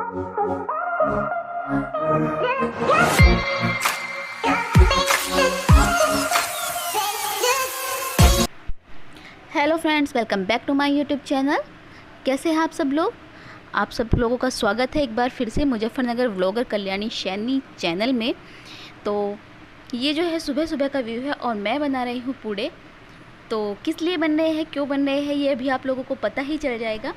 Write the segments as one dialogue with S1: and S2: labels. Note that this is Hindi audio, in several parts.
S1: Hello friends, welcome back to my YouTube channel. कैसे हैं आप सब लोग? आप सब लोगों का स्वागत है एक बार फिर से मुजफ्फरनगर व्लॉगर कल्याणी शैनी चैनल में। तो ये जो है सुबह सुबह का व्यू है और मैं बना रही हूँ पूड़े। तो किस लिए बन रहे हैं, क्यों बन रहे हैं, ये भी आप लोगों को पता ही चल जाएगा।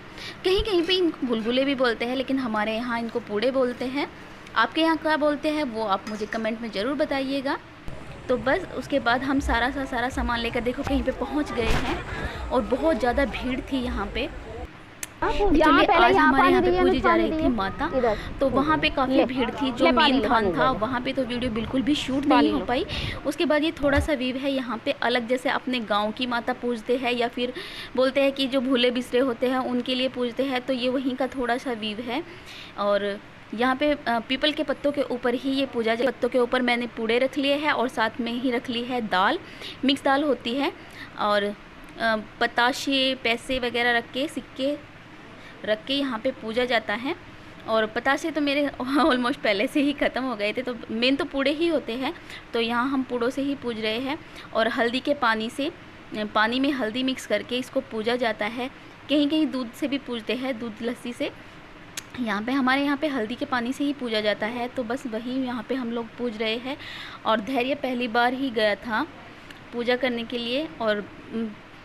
S1: कहीं कहीं पे इनको गुलगुले भी बोलते हैं, लेकिन हमारे यहाँ इनको पूड़े बोलते हैं। आपके यहाँ क्या बोलते हैं वो आप मुझे कमेंट में ज़रूर बताइएगा। तो बस उसके बाद हम सारा सामान लेकर देखो कहीं पे पहुंच गए हैं और बहुत ज़्यादा भीड़ थी यहाँ पे। चलिए, आज हमारे यहाँ पे पूजी जा रही थी माता, तो वहाँ पे काफ़ी भीड़ थी। जो मेन थान था वहाँ पे तो वीडियो बिल्कुल भी शूट नहीं हो पाई। उसके बाद ये थोड़ा सा व्यू है यहाँ पे अलग, जैसे अपने गांव की माता पूजते हैं या फिर बोलते हैं कि जो भूले बिसरे होते हैं उनके लिए पूजते हैं, तो ये वहीं का थोड़ा सा व्यू है। और यहाँ पे पीपल के पत्तों के ऊपर ही ये पूजा, पत्तों के ऊपर मैंने पूड़े रख लिए हैं और साथ में ही रख ली है दाल, मिक्स दाल होती है। और पताशे पैसे वगैरह रख के, सिक्के रख के यहाँ पे पूजा जाता है। और पताशे तो मेरे ऑलमोस्ट पहले से ही ख़त्म हो गए थे, तो मेन तो पूड़े ही होते हैं, तो यहाँ हम पूड़ों से ही पूज रहे हैं। और हल्दी के पानी में हल्दी मिक्स करके इसको पूजा जाता है। कहीं कहीं दूध से भी पूजते हैं, दूध लस्सी से। यहाँ पे हमारे यहाँ पे हल्दी के पानी से ही पूजा जाता है, तो बस वही यहाँ पे हम लोग पूज रहे हैं। और धैर्य पहली बार ही गया था पूजा करने के लिए और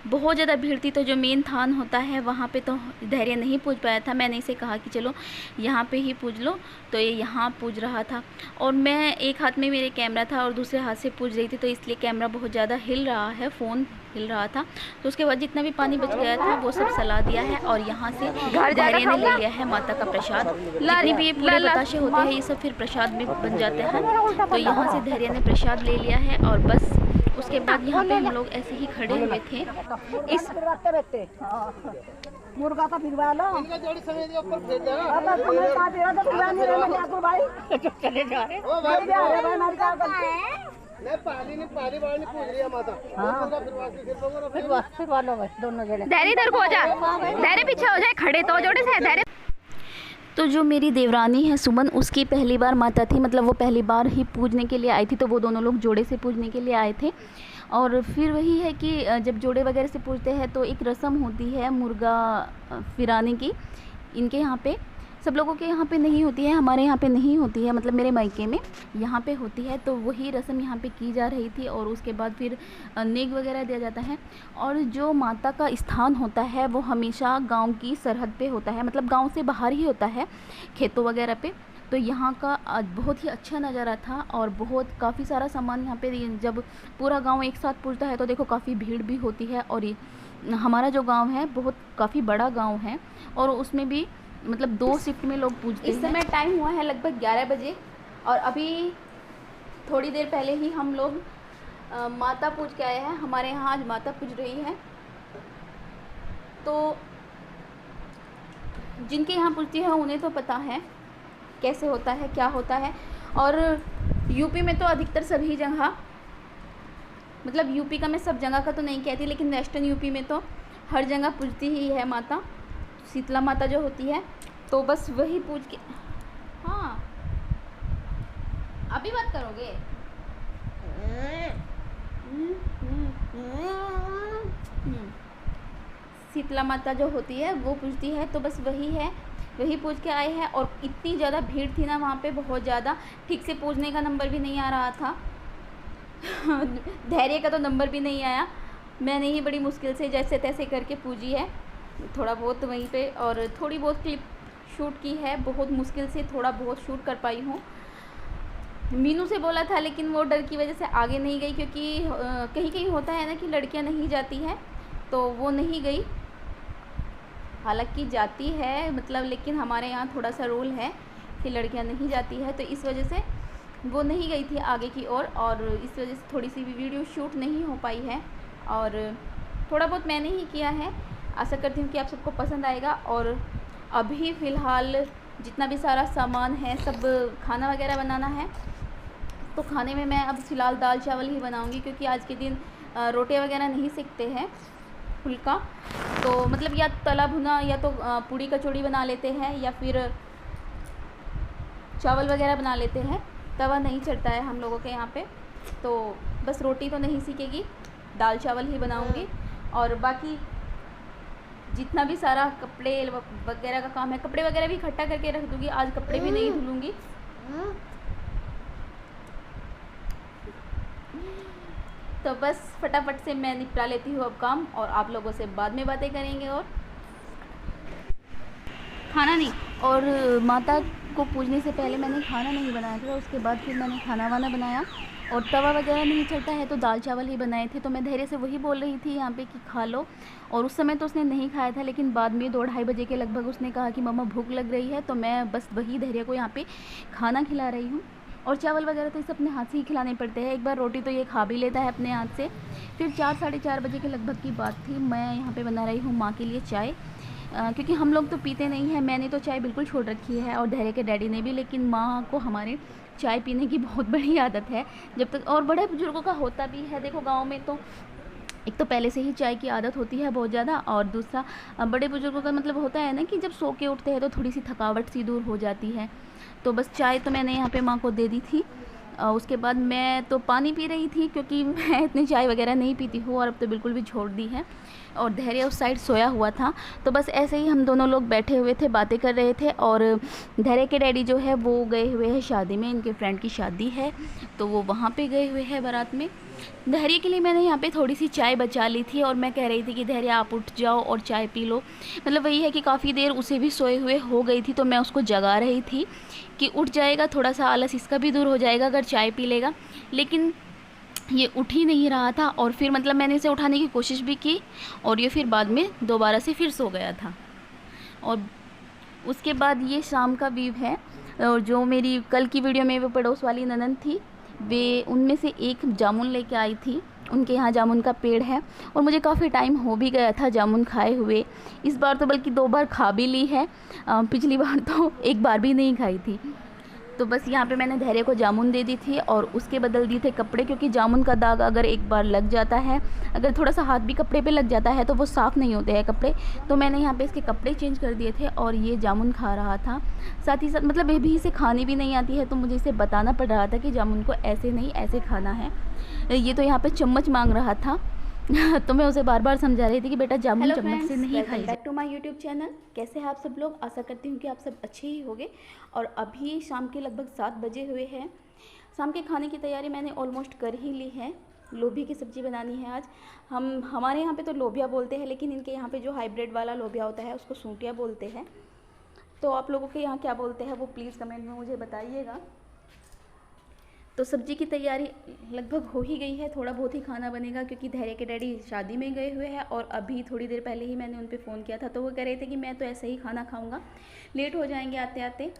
S1: बहुत ज़्यादा भीड़ थी, तो जो मेन थान होता है वहाँ पे तो धैर्य नहीं पूज पाया था। मैंने इसे कहा कि चलो यहाँ पे ही पूज लो, तो ये यहाँ पूज रहा था। और मैं एक हाथ में मेरे कैमरा था और दूसरे हाथ से पूज रही थी, तो इसलिए कैमरा बहुत ज़्यादा हिल रहा है, फ़ोन हिल रहा था। तो उसके बाद जितना भी पानी बच गया था वो सब सला दिया है और यहाँ से धैर्य ने ले लिया है माता का प्रसाद। जितनी भी ये पूरे बताशे होते हैं ये सब फिर प्रसाद में बन जाते हैं, तो यहाँ से धैर्य ने प्रसाद ले लिया है। और बस उसके बाद यहाँ पे हम लोग ऐसे ही खड़े हुए थे। इस
S2: मुर्गा का फिरवा लो, जोड़ी समेत के ऊपर भेज देना। अब तुम्हें का तेरा तो फिरवा नहीं रहा मैं आपको भाई चले जा रहे ओ भाई मेरी क्या नहीं पानी बाढ़ नहीं पूछ रही है माता। हां फिरवा लो बस दोनों जने।
S1: धैर्य इधर को हो जा, धैर्य पीछे हो जाए, खड़े तो जोड़े से धैर्य। तो जो मेरी देवरानी है सुमन, उसकी पहली बार माता थी, मतलब वो पहली बार ही पूजने के लिए आई थी, तो वो दोनों लोग जोड़े से पूजने के लिए आए थे। और फिर वही है कि जब जोड़े वगैरह से पूजते हैं तो एक रस्म होती है मुर्गा फिराने की। इनके यहाँ पे सब लोगों के यहाँ पे नहीं होती है, हमारे यहाँ पे नहीं होती है, मतलब मेरे मायके में यहाँ पे होती है। तो वही रस्म यहाँ पे की जा रही थी और उसके बाद फिर नेग वगैरह दिया जाता है। और जो माता का स्थान होता है वो हमेशा गांव की सरहद पे होता है, मतलब गांव से बाहर ही होता है, खेतों वगैरह पे। तो यहाँ का बहुत ही अच्छा नज़ारा था और काफ़ी सारा सामान यहाँ पे, जब पूरा गाँव एक साथ पूजता है तो देखो काफ़ी भीड़ भी होती है। और हमारा जो गाँव है काफ़ी बड़ा गाँव है और उसमें भी मतलब 2 शिफ्ट में लोग पूजते हैं। इस समय टाइम हुआ है लगभग 11 बजे और अभी थोड़ी देर पहले ही हम लोग माता पूज के आए हैं। हमारे यहाँ आज माता पूज रही है, तो जिनके यहाँ पूजती है उन्हें तो पता है कैसे होता है, क्या होता है। और यूपी में तो अधिकतर सभी जगह, मतलब यूपी का मैं सब जगह का तो नहीं कहती, लेकिन वेस्टर्न यूपी में तो हर जगह पूजती ही है माता, शीतला माता जो होती है। तो बस वही पूज के, हाँ अभी बात करोगे? शीतला माता जो होती है वो पूजती है, तो बस वही है, वही पूज के आए हैं। और इतनी ज़्यादा भीड़ थी ना वहाँ पे, बहुत ज़्यादा, ठीक से पूजने का नंबर भी नहीं आ रहा था। धैर्य का तो नंबर भी नहीं आया। मैंने ही बड़ी मुश्किल से जैसे तैसे करके पूजी है, थोड़ा बहुत वहीं पे, और थोड़ी बहुत क्लिप शूट की है, बहुत मुश्किल से थोड़ा बहुत शूट कर पाई हूँ। मीनू से बोला था लेकिन वो डर की वजह से आगे नहीं गई, क्योंकि कहीं कहीं होता है ना कि लड़कियाँ नहीं जाती हैं, तो वो नहीं गई। हालांकि जाती है मतलब, लेकिन हमारे यहाँ थोड़ा सा रूल है कि लड़कियाँ नहीं जाती है, तो इस वजह से वो नहीं गई थी आगे की ओर, और इस वजह से थोड़ी सी भी वीडियो शूट नहीं हो पाई है। और थोड़ा बहुत मैंने ही किया है। आशा करती हूँ कि आप सबको पसंद आएगा। और अभी फ़िलहाल जितना भी सारा सामान है, सब खाना वगैरह बनाना है, तो खाने में मैं अब फ़िलहाल दाल चावल ही बनाऊँगी, क्योंकि आज के दिन रोटी वगैरह नहीं सेकते हैं फुल्का, तो मतलब या तला भुना या तो पूड़ी कचौड़ी बना लेते हैं, या फिर चावल वगैरह बना लेते हैं। तवा नहीं चढ़ता है हम लोगों के यहाँ पे, तो बस रोटी तो नहीं सीखेगी, दाल चावल ही बनाऊँगी। और बाकी जितना भी सारा कपड़े वगैरह का काम है, कपड़े वगैरह भी इकट्ठा करके रख दूँगी। आज कपड़े भी नहीं धुलूँगी। तो बस फटाफट से मैं निपटा लेती हूँ अब काम, और आप लोगों से बाद में बातें करेंगे। और खाना नहीं, और माता को पूजने से पहले मैंने खाना नहीं बनाया था, उसके बाद फिर मैंने खाना वाना बनाया। और तवा वगैरह नहीं चलता है तो दाल चावल ही बनाए थे। तो मैं धैर्य से वही बोल रही थी यहाँ पे कि खा लो, और उस समय तो उसने नहीं खाया था, लेकिन बाद में 2-2:30 बजे के लगभग उसने कहा कि मम्मा भूख लग रही है। तो मैं बस वही धैर्य को यहाँ पे खाना खिला रही हूँ। और चावल वगैरह तो इसे अपने हाथ से ही खिलाने पड़ते हैं। एक बार रोटी तो ये खा भी लेता है अपने हाथ से। फिर 4-4:30 बजे के लगभग की बात थी, मैं यहाँ पे बना रही हूँ माँ के लिए चाय, क्योंकि हम लोग तो पीते नहीं हैं। मैंने तो चाय बिल्कुल छोड़ रखी है, और धैर्य के डैडी ने भी, लेकिन माँ को हमारे चाय पीने की बहुत बड़ी आदत है जब तक। और बड़े बुजुर्गों का होता भी है, देखो गाँव में तो एक तो पहले से ही चाय की आदत होती है बहुत ज़्यादा, और दूसरा बड़े बुजुर्गों का मतलब होता है ना कि जब सो के उठते हैं तो थोड़ी सी थकावट सी दूर हो जाती है। तो बस चाय तो मैंने यहाँ पे माँ को दे दी थी। उसके बाद मैं तो पानी पी रही थी, क्योंकि मैं इतनी चाय वगैरह नहीं पीती हूँ, और अब तो बिल्कुल भी छोड़ दी है। और धैर्य उस साइड सोया हुआ था। तो बस ऐसे ही हम दोनों लोग बैठे हुए थे, बातें कर रहे थे। और धैर्य के डैडी जो है वो गए हुए हैं शादी में, इनके फ्रेंड की शादी है, तो वो वहाँ पे गए हुए हैं बारात में। धैर्य के लिए मैंने यहाँ पे थोड़ी सी चाय बचा ली थी, और मैं कह रही थी कि धैर्य आप उठ जाओ और चाय पी लो। मतलब वही है कि काफ़ी देर उसे भी सोए हुए हो गई थी, तो मैं उसको जगा रही थी कि उठ जाएगा, थोड़ा सा आलस इसका भी दूर हो जाएगा अगर चाय पी लेगा। लेकिन ये उठ ही नहीं रहा था, और फिर मतलब मैंने इसे उठाने की कोशिश भी की, और ये फिर बाद में दोबारा से फिर सो गया था। और उसके बाद ये शाम का व्यू है। और जो मेरी कल की वीडियो में वो पड़ोस वाली ननद थी, वे उनमें से एक जामुन लेके आई थी। उनके यहाँ जामुन का पेड़ है, और मुझे काफ़ी टाइम हो भी गया था जामुन खाए हुए। इस बार तो बल्कि 2 बार खा भी ली है, पिछली बार तो एक बार भी नहीं खाई थी। तो बस यहाँ पे मैंने धैर्य को जामुन दे दी थी, और उसके बदल दिए थे कपड़े, क्योंकि जामुन का दाग अगर एक बार लग जाता है, अगर थोड़ा सा हाथ भी कपड़े पे लग जाता है तो वो साफ़ नहीं होते हैं कपड़े। तो मैंने यहाँ पे इसके कपड़े चेंज कर दिए थे, और ये जामुन खा रहा था। साथ ही साथ मतलब ये भी इसे खानी भी नहीं आती है, तो मुझे इसे बताना पड़ रहा था कि जामुन को ऐसे नहीं ऐसे खाना है। ये तो यहाँ पर चम्मच मांग रहा था तो मैं उसे बार बार समझा रही थी कि बेटा जामुन चम्मच से नहीं खाई। Back to my YouTube channel. कैसे हैं आप सब लोग? आशा करती हूँ कि आप सब अच्छे ही होंगे। और अभी शाम के लगभग 7 बजे हुए हैं। शाम के खाने की तैयारी मैंने ऑलमोस्ट कर ही ली है। लोबिया की सब्ज़ी बनानी है आज। हमारे यहाँ पे तो लोबिया बोलते हैं, लेकिन इनके यहाँ पे जो हाइब्रिड वाला लोबिया होता है उसको सूटिया बोलते हैं। तो आप लोगों के यहाँ क्या बोलते हैं वो प्लीज़ कमेंट में मुझे बताइएगा। तो सब्ज़ी की तैयारी लगभग हो ही गई है, थोड़ा बहुत ही खाना बनेगा, क्योंकि धैर्य के डैडी शादी में गए हुए हैं। और अभी थोड़ी देर पहले ही मैंने उन पे फ़ोन किया था, तो वो कह रहे थे कि मैं तो ऐसे ही खाना खाऊंगा, लेट हो जाएंगे आते आते।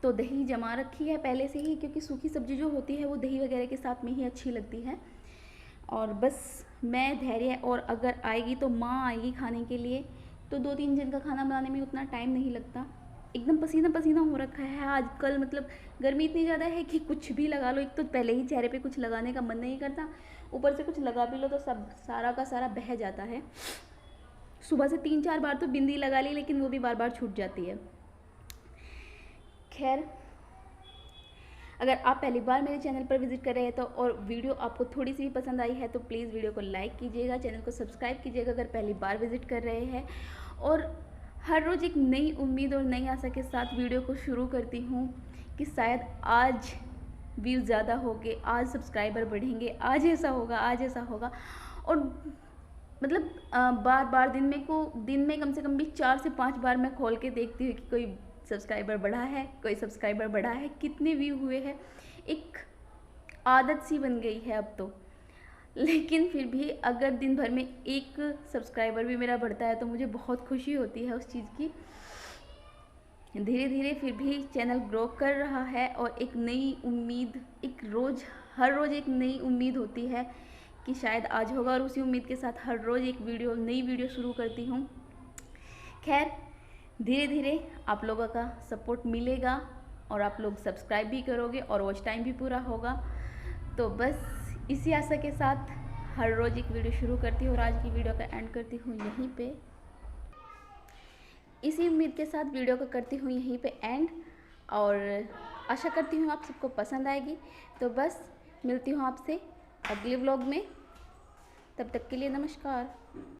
S1: तो दही जमा रखी है पहले से ही, क्योंकि सूखी सब्ज़ी जो होती है वो दही वगैरह के साथ में ही अच्छी लगती है। और बस मैं, धैर्य, और अगर आएगी तो माँ आएगी खाने के लिए, तो 2-3 जन का खाना बनाने में उतना टाइम नहीं लगता। एकदम पसीना पसीना हो रखा है आजकल, मतलब गर्मी इतनी ज़्यादा है कि कुछ भी लगा लो। एक तो पहले ही चेहरे पे कुछ लगाने का मन नहीं करता, ऊपर से कुछ लगा भी लो तो सब सारा का सारा बह जाता है। सुबह से 3-4 बार तो बिंदी लगा ली, लेकिन वो भी बार बार छूट जाती है। खैर, अगर आप पहली बार मेरे चैनल पर विजिट कर रहे हैं तो, और वीडियो आपको थोड़ी सी भी पसंद आई है तो प्लीज़ वीडियो को लाइक कीजिएगा, चैनल को सब्सक्राइब कीजिएगा अगर पहली बार विजिट कर रहे हैं। और हर रोज़ एक नई उम्मीद और नई आशा के साथ वीडियो को शुरू करती हूँ कि शायद आज व्यूज़ ज़्यादा होंगे, आज सब्सक्राइबर बढ़ेंगे, आज ऐसा होगा, आज ऐसा होगा। और मतलब बार बार दिन में कम से कम भी 4 से 5 बार मैं खोल के देखती हूँ कि कोई सब्सक्राइबर बढ़ा है, कोई सब्सक्राइबर बढ़ा है, कितने व्यू हुए हैं। एक आदत सी बन गई है अब तो। लेकिन फिर भी अगर दिन भर में एक सब्सक्राइबर भी मेरा बढ़ता है तो मुझे बहुत खुशी होती है उस चीज़ की। धीरे धीरे फिर भी चैनल ग्रो कर रहा है, और एक नई उम्मीद, हर रोज़ एक नई उम्मीद होती है कि शायद आज होगा, और उसी उम्मीद के साथ हर रोज़ एक नई वीडियो शुरू करती हूँ। खैर, धीरे धीरे आप लोगों का सपोर्ट मिलेगा, और आप लोग सब्सक्राइब भी करोगे, और वॉच टाइम भी पूरा होगा। तो बस इसी आशा के साथ हर रोज़ एक वीडियो शुरू करती हूँ, और आज की वीडियो का एंड करती हूँ यहीं पे। इसी उम्मीद के साथ वीडियो को करती हूँ यहीं पे एंड। और आशा करती हूँ आप सबको पसंद आएगी। तो बस मिलती हूँ आपसे अगले व्लॉग में, तब तक के लिए नमस्कार।